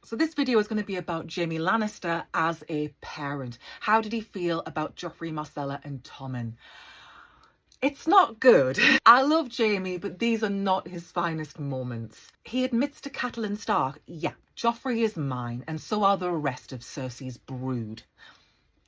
So this video is going to be about Jaime Lannister as a parent. How did he feel about Joffrey, Myrcella and Tommen? It's not good. I love Jaime, but these are not his finest moments. He admits to Catelyn Stark, yeah, Joffrey is mine, and so are the rest of Cersei's brood.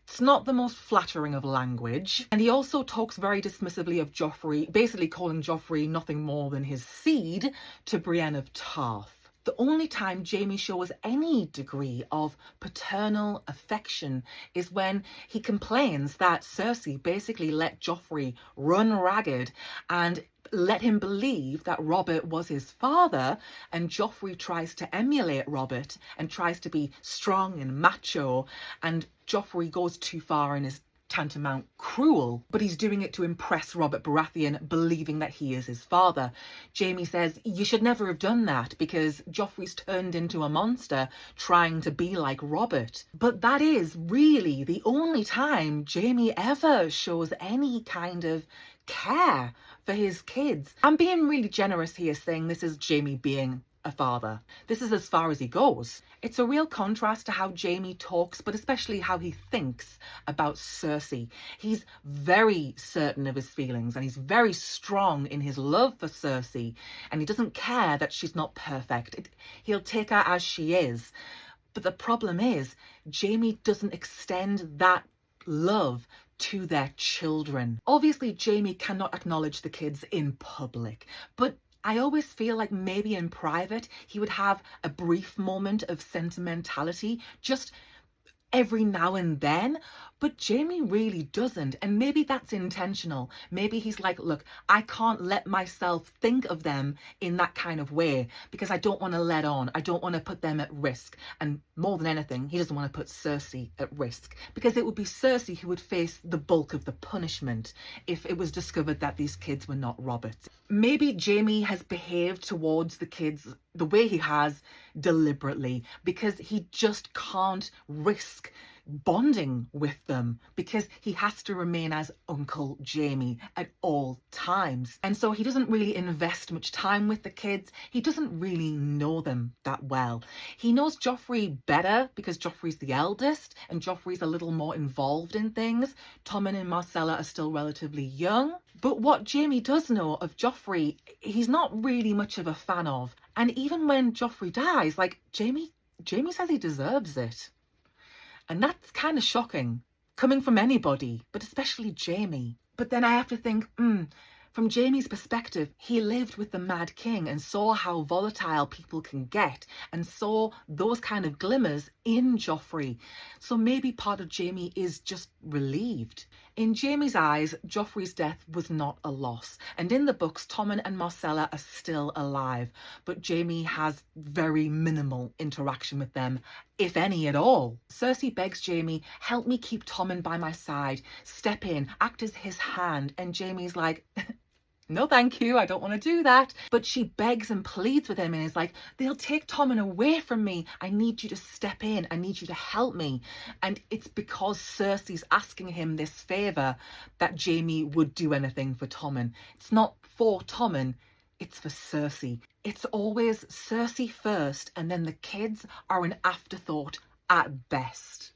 It's not the most flattering of language. And he also talks very dismissively of Joffrey, basically calling Joffrey nothing more than his seed to Brienne of Tarth. The only time Jaime shows any degree of paternal affection is when he complains that Cersei basically let Joffrey run ragged and let him believe that Robert was his father, and Joffrey tries to emulate Robert and tries to be strong and macho, and Joffrey goes too far and is tantamount cruel, but he's doing it to impress Robert Baratheon, believing that he is his father. Jaime says, you should never have done that because Joffrey's turned into a monster trying to be like Robert. But that is really the only time Jaime ever shows any kind of care for his kids. I'm being really generous here saying this is Jaime being a father. This is as far as he goes. It's a real contrast to how Jaime talks, but especially how he thinks about Cersei. He's very certain of his feelings and he's very strong in his love for Cersei, and he doesn't care that she's not perfect. He'll take her as she is. But the problem is, Jaime doesn't extend that love to their children. Obviously, Jaime cannot acknowledge the kids in public, but I always feel like maybe in private he would have a brief moment of sentimentality just every now and then, but Jaime really doesn't, and maybe that's intentional. Maybe he's like, look, I can't let myself think of them in that kind of way because I don't want to let on. I don't want to put them at risk, and more than anything, he doesn't want to put Cersei at risk because it would be Cersei who would face the bulk of the punishment if it was discovered that these kids were not Robert's. Maybe Jaime has behaved towards the kids the way he has deliberately because he just can't risk bonding with them because he has to remain as Uncle Jaime at all times. And so he doesn't really invest much time with the kids. He doesn't really know them that well. He knows Joffrey better because Joffrey's the eldest and Joffrey's a little more involved in things. Tommen and Myrcella are still relatively young. But what Jaime does know of Joffrey, he's not really much of a fan of. And even when Joffrey dies, like Jaime says he deserves it. And that's kind of shocking, coming from anybody, but especially Jaime. But then I have to think, from Jaime's perspective, he lived with the Mad King and saw how volatile people can get and saw those kind of glimmers in Joffrey. So maybe part of Jaime is just relieved. In Jaime's eyes, Joffrey's death was not a loss. And in the books, Tommen and Myrcella are still alive. But Jaime has very minimal interaction with them, if any at all. Cersei begs Jaime, help me keep Tommen by my side. Step in, act as his hand. And Jaime's like, no thank you, I don't want to do that. But she begs and pleads with him and is like, they'll take Tommen away from me. I need you to step in. I need you to help me. And it's because Cersei's asking him this favour that Jaime would do anything for Tommen. It's not for Tommen, it's for Cersei. It's always Cersei first and then the kids are an afterthought at best.